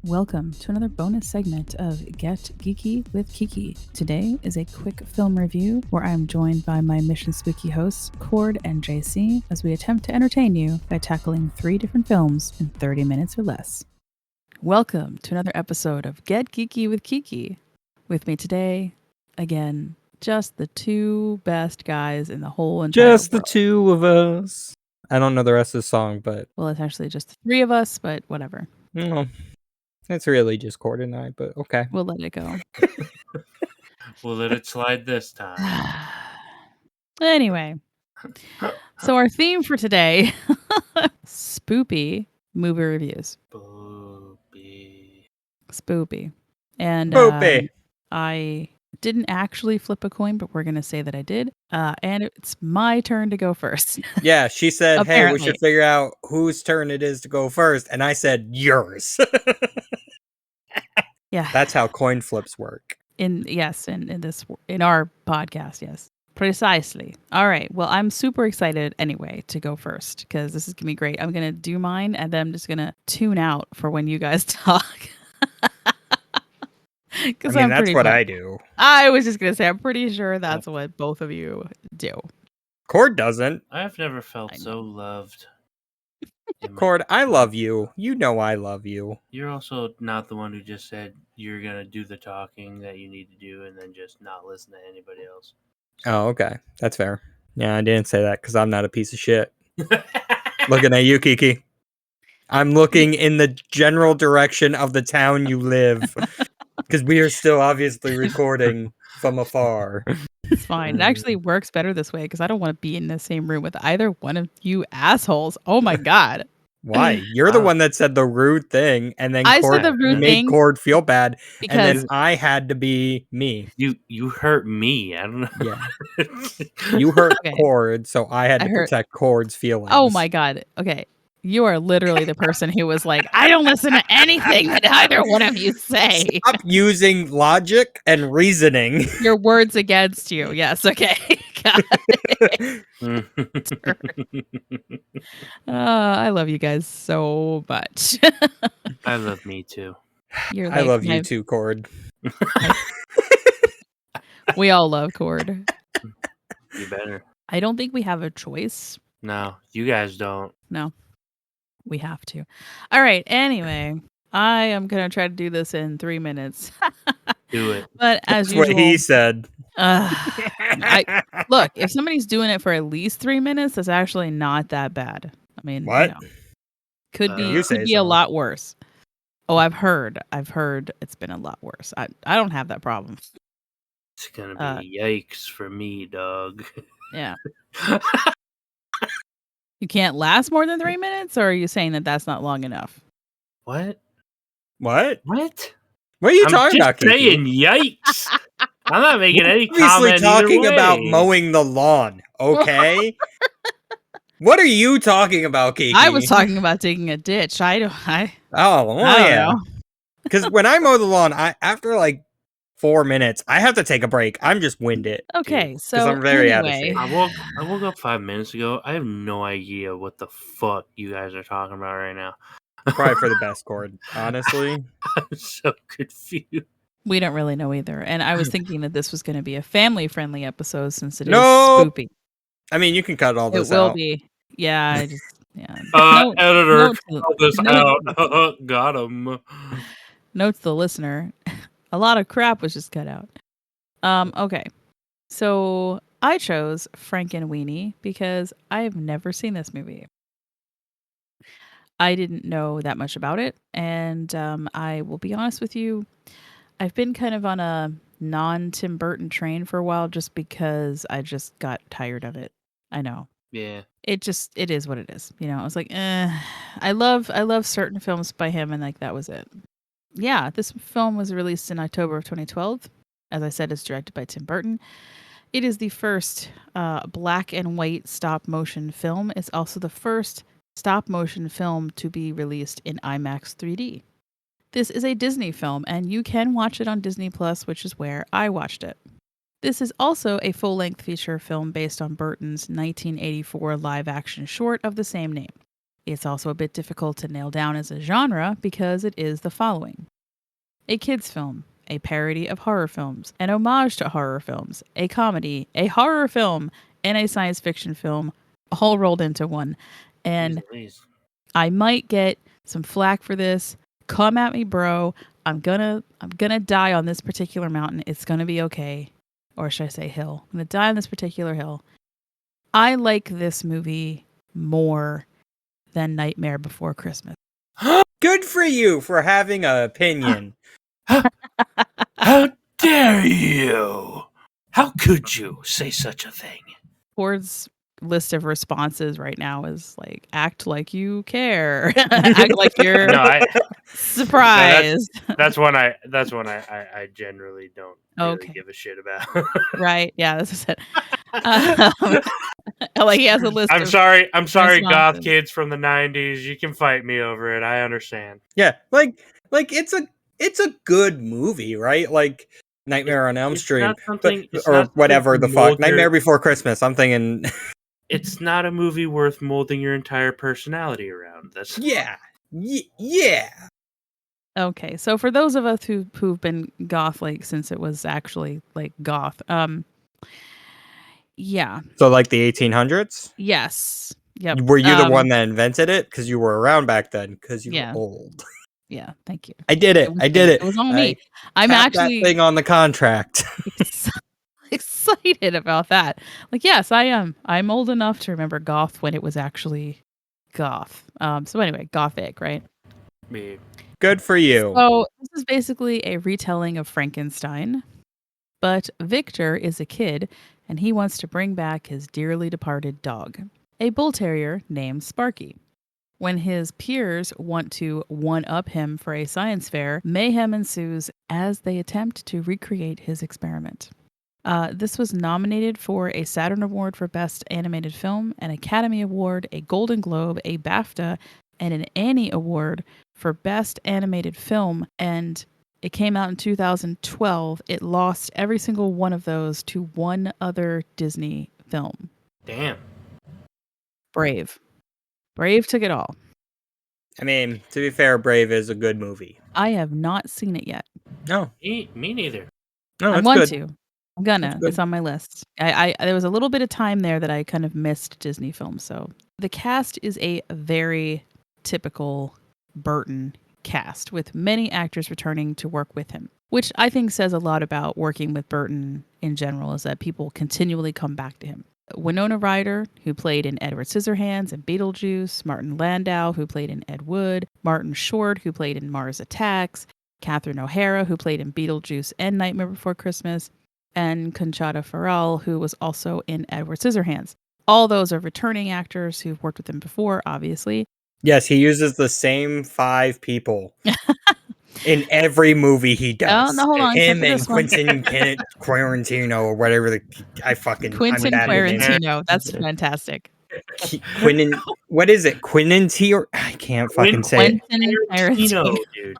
Welcome to another bonus segment of Get Geeky with Kiki. Today is a quick film review where I am joined by my Mission Spooky hosts, Cord and JC, as we attempt to entertain you by tackling 3 different films in 30 minutes or less. Welcome to another episode of Get Geeky with Kiki. With me today, again, just the 2 best guys in the whole entire Just the world. 2 of us. I don't know the rest of the song, but... Well, it's actually just the 3 of us, but whatever. No, it's really just Cord and I, but okay. We'll let it go. We'll let it slide this time. Anyway, so our theme for today, spoopy movie reviews. Spoopy. And Spoopy. I didn't actually flip a coin, but we're going to say that I did. And it's my turn to go first. Yeah, she said, hey, we Apparently. should figure out whose turn it is to go first. And I said, yours. Yeah. That's how coin flips work. In our podcast, yes. Precisely. All right. Well, I'm super excited anyway to go first because this is going to be great. I'm going to do mine and then I'm just going to tune out for when you guys talk. That's what I do. I was just going to say, I'm pretty sure that's what both of you do. Cord doesn't. I've never felt so loved. Cord, I love you. You know I love you. You're also not the one who just said you're going to do the talking that you need to do and then just not listen to anybody else. Oh, okay. That's fair. Yeah, I didn't say that because I'm not a piece of shit. Looking at you, Kiki. I'm looking in the general direction of the town you live. Because we are still obviously recording from afar. It's fine. It actually works better this way because I don't want to be in the same room with either one of you assholes. Oh my God. Why? You're the one that said the rude thing, and then made Cord feel bad, and then I had to be me. You hurt me. I don't know. Yeah. You hurt Cord, so I had to protect Cord's feelings. Oh my God. Okay. You are literally the person who was like, I don't listen to anything that either one of you say. Stop using logic and reasoning. Your words against you. Yes. Okay. Got it. I love you guys so much. I love me too. I love you too, Cord. We all love Cord. You better. I don't think we have a choice. No, you guys don't. No. We have to. All right. Anyway, I am going to try to do this in 3 minutes. Do it. But as That's usual, what he said. Look, if somebody's doing it for at least 3 minutes, that's actually not that bad. I mean, what? Could be a lot worse. Oh, I've heard it's been a lot worse. I don't have that problem. It's going to be yikes for me, dog. Yeah. You can't last more than 3 minutes, or are you saying that that's not long enough? What? What? What? What are you talking about? I'm saying yikes. I'm not making any comment. Obviously talking about mowing the lawn, okay? What are you talking about, Kiki? I was talking about digging a ditch. I don't know. Because when I mow the lawn, after like 4 minutes, I have to take a break. I'm just winded. Okay, so I'm very out of shape. I woke up 5 minutes ago. I have no idea what the fuck you guys are talking about right now. Probably for the best, Cord. Honestly, I'm so confused. We don't really know either. And I was thinking that this was going to be a family-friendly episode since it is spoopy. I mean, you can cut all this out. It will be. Yeah, editor, cut this out. Got him. Note to the listener. A lot of crap was just cut out. Okay. So I chose Frankenweenie because I've never seen this movie. I didn't know that much about it. And I will be honest with you, I've been kind of on a non-Tim Burton train for a while just because I just got tired of it. I know. Yeah. It is what it is. I was like, I love certain films by him and like that was it. Yeah, this film was released in October of 2012. As I said, it's directed by Tim Burton. It is the first black and white stop motion film. It's also the first stop motion film to be released in IMAX 3D. This is a Disney film, and you can watch it on Disney Plus, which is where I watched it. This is also a full-length feature film based on Burton's 1984 live-action short of the same name. It's also a bit difficult to nail down as a genre because it is the following: a kids' film, a parody of horror films, an homage to horror films, a comedy, a horror film, and a science fiction film, all rolled into one. And I might get some flack for this. Come at me, bro. I'm gonna die on this particular mountain. It's gonna be okay. Or should I say hill? I'm gonna die on this particular hill. I like this movie more than Nightmare Before Christmas. Good for you for having an opinion. How dare you? How could you say such a thing? Ford's list of responses right now is like, act like you care. Act like you're surprised. That's one I generally don't really give a shit about. Right. Yeah, this is it. Like he has a list. I'm sorry, goth kids from the 90s. You can fight me over it. I understand. Yeah, like it's a good movie, right? Like Nightmare on Elm Street, or whatever the fuck. Nightmare Before Christmas. I'm thinking. It's not a movie worth molding your entire personality around. That's yeah. Okay, so for those of us who've been goth like since it was actually like goth, yeah. So like the 1800s? Yes. Yep. Were you the one that invented it? Because you were around back then. Because you were old. Yeah. Thank you. I did it. It was on me. I'm actually that thing on the contract. excited about that. Like, yes, I am. I'm old enough to remember goth when it was actually goth. So anyway, gothic, right? Me. Good for you. So this is basically a retelling of Frankenstein, but Victor is a kid and he wants to bring back his dearly departed dog, a bull terrier named Sparky. When his peers want to one-up him for a science fair, mayhem ensues as they attempt to recreate his experiment. This was nominated for a Saturn Award for Best Animated Film, an Academy Award, a Golden Globe, a BAFTA, and an Annie Award for Best Animated Film, and it came out in 2012. It lost every single one of those to one other Disney film. Damn. Brave. Brave took it all. I mean, to be fair, Brave is a good movie. I have not seen it yet. No. Me neither. No, I want to. I'm gonna. It's on my list. I there was a little bit of time there that I kind of missed Disney films. So the cast is a very typical Burton cast, with many actors returning to work with him, which I think says a lot about working with Burton in general, is that people continually come back to him. Winona Ryder, who played in Edward Scissorhands and Beetlejuice, Martin Landau, who played in Ed Wood, Martin Short, who played in Mars Attacks, Catherine O'Hara, who played in Beetlejuice and Nightmare Before Christmas, and Conchata Ferrell, who was also in Edward Scissorhands. All those are returning actors who've worked with him before, obviously. Yes, he uses the same 5 people in every movie he does. Oh, no, hold on. Him and Quentin Quarantino or whatever Quentin Quarantino. That's fantastic. Quentin, what is it? Quentin I can't fucking say Quentin Quarantino, dude.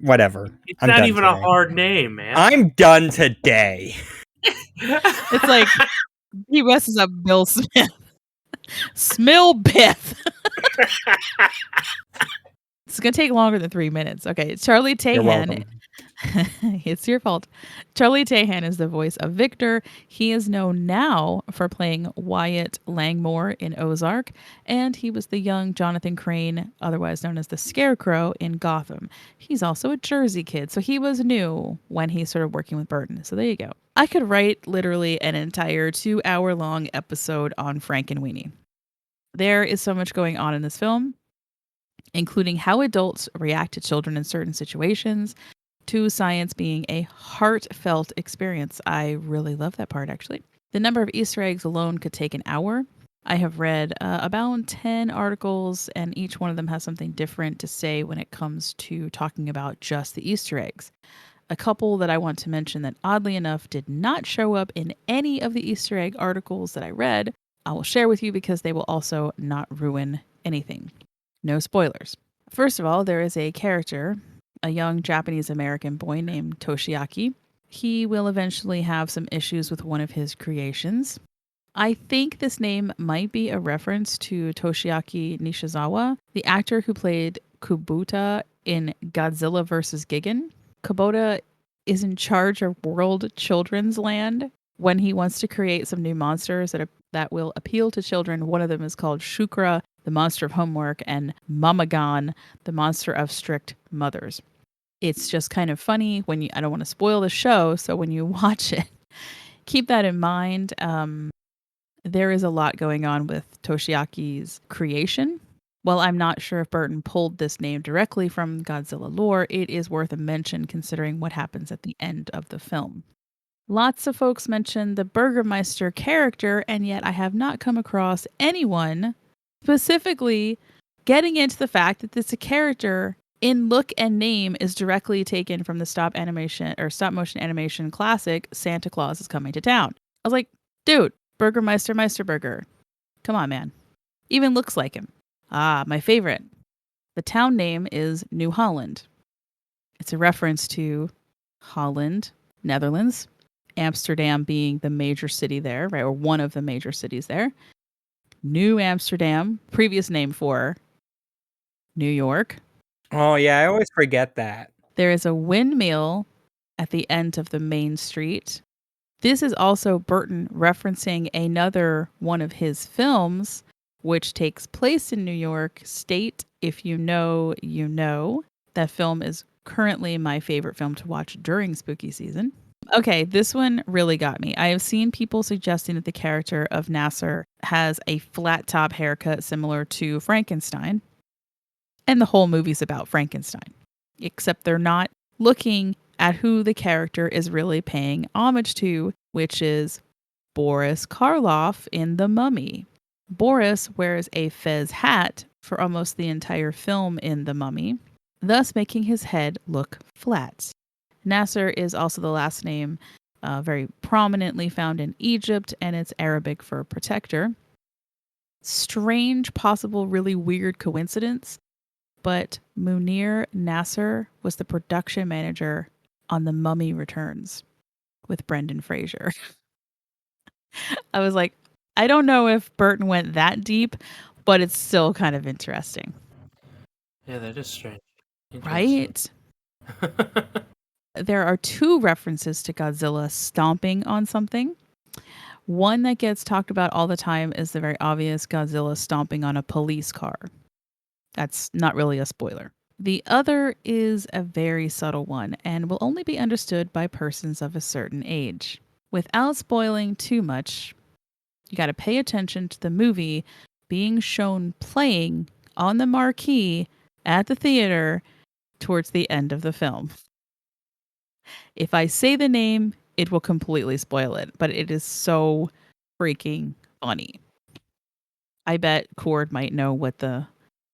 Whatever. It's not even a hard name, man. I'm done today. It's like he messes up Bill Smith. Smilbiff. It's going to take longer than 3 minutes. Okay, Charlie Tahan. It's your fault. Charlie Tahan is the voice of Victor. He is known now for playing Wyatt Langmore in Ozark, and he was the young Jonathan Crane, otherwise known as the Scarecrow, in Gotham. He's also a Jersey kid, so he was new when he started working with Burton. So there you go. I could write literally an entire 2-hour-long episode on Frankenweenie. There is so much going on in this film, including how adults react to children in certain situations, to science being a heartfelt experience. I really love that part, actually. The number of Easter eggs alone could take an hour. I have read about 10 articles, and each one of them has something different to say when it comes to talking about just the Easter eggs. A couple that I want to mention that, oddly enough, did not show up in any of the Easter egg articles that I read, I will share with you because they will also not ruin anything. No spoilers. First of all, there is a character, a young Japanese-American boy named Toshiaki. He will eventually have some issues with one of his creations. I think this name might be a reference to Toshiaki Nishizawa, the actor who played Kubota in Godzilla vs. Gigan. Kubota is in charge of World Children's Land when he wants to create some new monsters that will appeal to children. One of them is called Shukra, the monster of homework, and Mamagon, the monster of strict mothers. It's just kind of funny I don't want to spoil the show, so when you watch it, keep that in mind. There is a lot going on with Toshiaki's creation. While I'm not sure if Burton pulled this name directly from Godzilla lore, it is worth a mention considering what happens at the end of the film. Lots of folks mention the Burgermeister character, and yet I have not come across anyone specifically getting into the fact that this character in look and name is directly taken from the stop motion animation classic Santa Claus is Coming to Town. I was like, dude, Burgermeister Meisterburger. Come on, man. Even looks like him. Ah, my favorite. The town name is New Holland. It's a reference to Holland, Netherlands, Amsterdam being the major city there, right? Or one of the major cities there. New Amsterdam, previous name for New York. Oh, yeah, I always forget that. There is a windmill at the end of the main street. This is also Burton referencing another one of his films, which takes place in New York State. If you know, you know. That film is currently my favorite film to watch during spooky season. Okay, this one really got me. I have seen people suggesting that the character of Nasser has a flat top haircut similar to Frankenstein. And the whole movie's about Frankenstein. Except they're not looking at who the character is really paying homage to, which is Boris Karloff in The Mummy. Boris wears a fez hat for almost the entire film in The Mummy, thus making his head look flat. Nasser is also the last name very prominently found in Egypt, and it's Arabic for protector. Strange, possible, really weird coincidence, but Munir Nasser was the production manager on The Mummy Returns with Brendan Fraser. I was like, I don't know if Burton went that deep, but it's still kind of interesting. Yeah, that is strange. Right? There are two references to Godzilla stomping on something. One that gets talked about all the time is the very obvious Godzilla stomping on a police car. That's not really a spoiler. The other is a very subtle one and will only be understood by persons of a certain age. Without spoiling too much, you got to pay attention to the movie being shown playing on the marquee at the theater towards the end of the film. If I say the name, it will completely spoil it, but it is so freaking funny. I bet Cord might know what the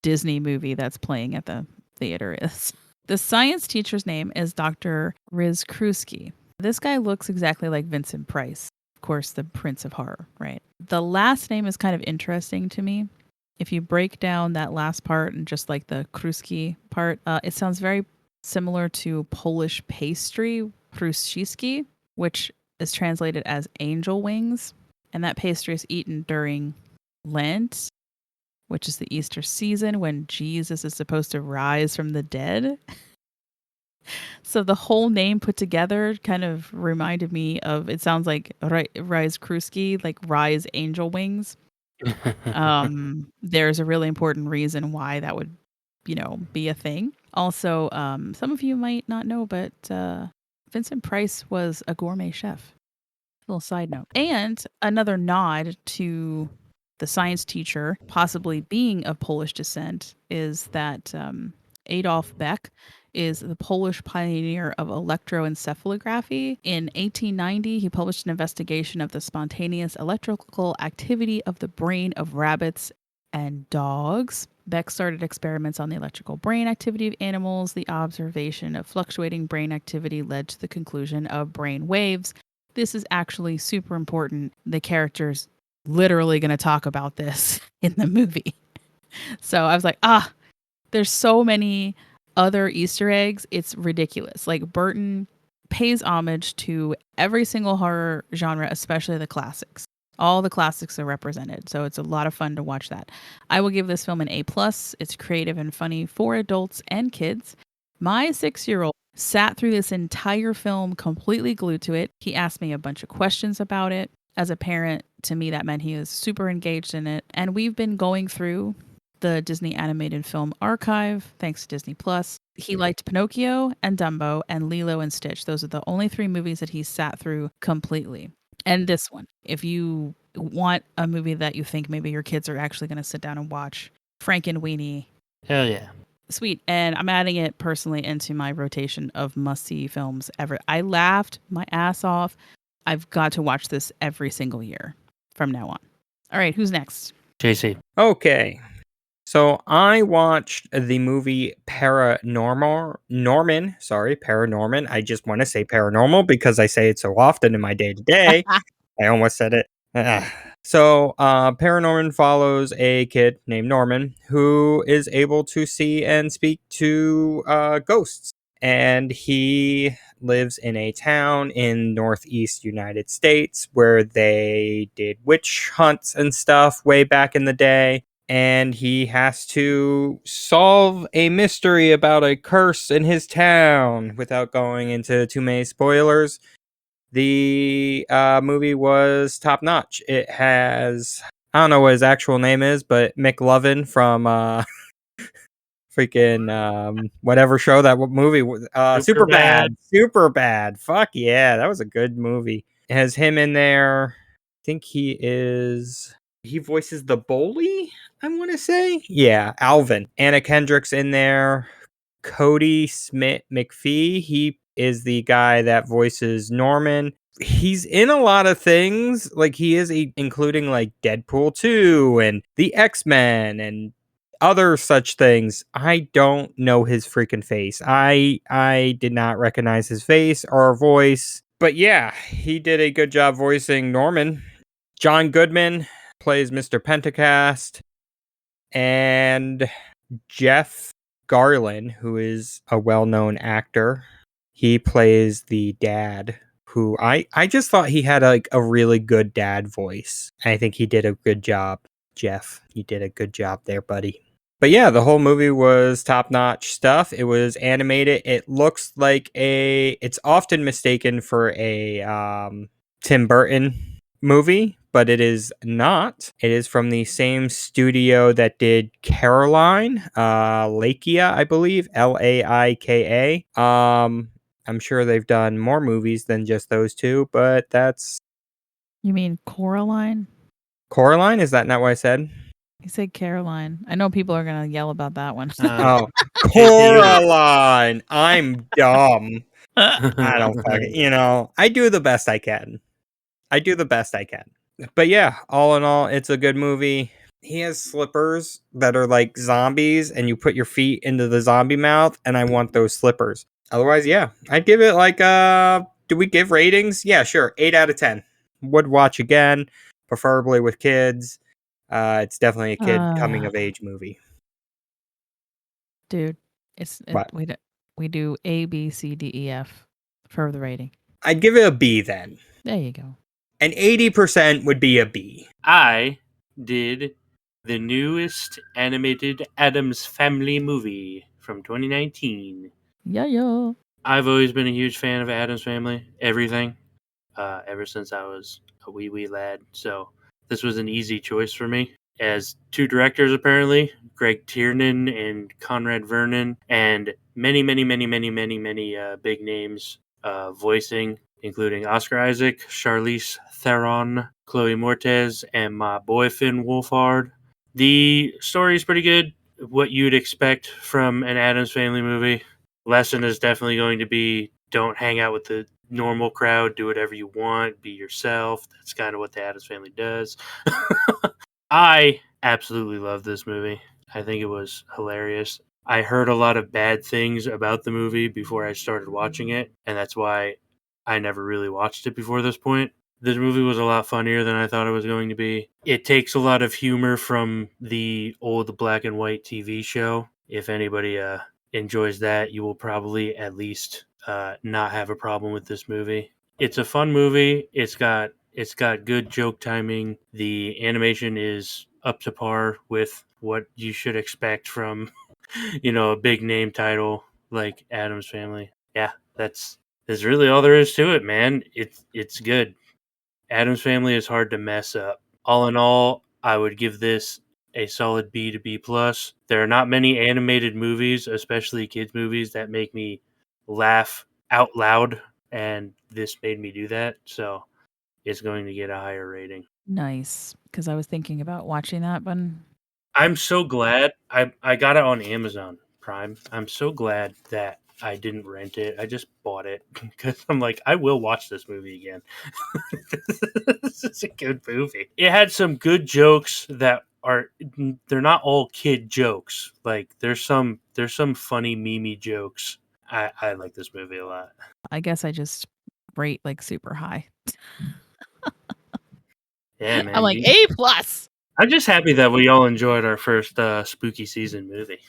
Disney movie that's playing at the theater is. The science teacher's name is Dr. Riz Krusky. This guy looks exactly like Vincent Price, of course, the Prince of Horror, right? The last name is kind of interesting to me. If you break down that last part and just like the Krusky part, it sounds very similar to Polish pastry, pruszczyski, which is translated as angel wings. And that pastry is eaten during Lent, which is the Easter season when Jesus is supposed to rise from the dead. So the whole name put together kind of reminded me of, it sounds like Rise Krusky, like Rise Angel Wings. There's a really important reason why that would, be a thing. Also, some of you might not know, but Vincent Price was a gourmet chef. Little side note. And another nod to the science teacher possibly being of Polish descent is that Adolf Beck is the Polish pioneer of electroencephalography. In 1890, he published an investigation of the spontaneous electrical activity of the brain of rabbits and dogs. Beck started experiments on the electrical brain activity of animals. The observation of fluctuating brain activity led to the conclusion of brain waves. This is actually super important. The character's literally going to talk about this in the movie. So I was like, there's so many other Easter eggs. It's ridiculous. Like Burton pays homage to every single horror genre, especially the classics. All the classics are represented. So it's a lot of fun to watch that. I will give this film an A+. It's creative and funny for adults and kids. My 6-year-old sat through this entire film completely glued to it. He asked me a bunch of questions about it. As a parent, to me, that meant he was super engaged in it. And we've been going through the Disney animated film archive, thanks to Disney Plus. He liked Pinocchio and Dumbo and Lilo and Stitch. Those are the only 3 movies that he sat through completely. And this one, if you want a movie that you think maybe your kids are actually going to sit down and watch, Frankenweenie. Hell yeah. Sweet. And I'm adding it personally into my rotation of must-see films ever. I laughed my ass off. I've got to watch this every single year from now on. All right, who's next? JC. Okay. So I watched the movie ParaNorman. I just want to say paranormal because I say it so often in my day-to-day. I almost said it. So ParaNorman follows a kid named Norman who is able to see and speak to ghosts. And he lives in a town in northeast United States where they did witch hunts and stuff way back in the day. And he has to solve a mystery about a curse in his town without going into too many spoilers. The movie was top notch. It has, I don't know what his actual name is, but McLovin from freaking whatever show that movie was. Superbad. Fuck yeah, that was a good movie. It has him in there. I think he voices the bully, I want to say. Yeah, Alvin. Anna Kendrick's in there. Cody Smith McPhee, he is the guy that voices Norman. He's in a lot of things, like he is including like Deadpool 2 and the X-Men and other such things. I don't know his freaking face. I did not recognize his face or voice. But yeah, he did a good job voicing Norman. John Goodman plays Mr. Pentacast. And Jeff Garlin, who is a well-known actor, he plays the dad, who I just thought he had a really good dad voice. I think he did a good job. Jeff, you did a good job there, buddy. But yeah, the whole movie was top-notch stuff. It was animated. It looks like it's often mistaken for a Tim Burton movie, but it is not. It is from the same studio that did Caroline, Laika, I believe, Laika. I'm sure they've done more movies than just those 2, but that's... You mean Coraline? Coraline? Is that not what I said? You said Caroline. I know people are going to yell about that one. Oh, Coraline! I'm dumb. I don't fucking, I do the best I can. But yeah, all in all, it's a good movie. He has slippers that are like zombies, and you put your feet into the zombie mouth, and I want those slippers. Otherwise, yeah, I'd give it like, do we give ratings? Yeah, sure. 8 out of 10. Would watch again, preferably with kids. It's definitely a kid coming of age movie. Dude, we do A, B, C, D, E, F for the rating. I'd give it a B then. There you go. And 80% would be a B. I did the newest animated Addams Family movie from 2019. Yeah. I've always been a huge fan of Addams Family, everything, ever since I was a wee lad. So this was an easy choice for me. As 2 directors, apparently, Greg Tiernan and Conrad Vernon, and many big names voicing, including Oscar Isaac, Charlize Theron, Chloe Moretz, and my boy Finn Wolfhard. The story is pretty good. What you'd expect from an Addams Family movie. Lesson is definitely going to be don't hang out with the normal crowd. Do whatever you want. Be yourself. That's kind of what the Addams Family does. I absolutely love this movie. I think it was hilarious. I heard a lot of bad things about the movie before I started watching it, and that's why I never really watched it before this point. This movie was a lot funnier than I thought it was going to be. It takes a lot of humor from the old black and white TV show. If anybody enjoys that, you will probably at least not have a problem with this movie. It's a fun movie. It's got It's got good joke timing. The animation is up to par with what you should expect from, a big name title like Addams Family. Yeah, that's really all there is to it, man. It's good. Addams Family is hard to mess up. All in all, I would give this a solid B to B plus. There are not many animated movies, especially kids movies, that make me laugh out loud, and this made me do that. So it's going to get a higher rating. Nice, because I was thinking about watching that, but I'm so glad I got it on Amazon Prime. I'm so glad that I didn't rent it. I just bought it because I'm like, I will watch this movie again. This is a good movie. It had some good jokes that they're not all kid jokes. Like there's some funny meme jokes. I like this movie a lot. I guess I just rate like super high. Yeah, man. I'm like A plus. I'm just happy that we all enjoyed our first spooky season movie.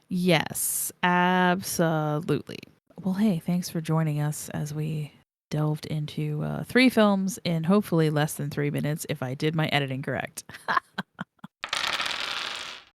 Yes, absolutely. Well, hey, thanks for joining us as we delved into 3 films in hopefully less than 3 minutes if I did my editing correct.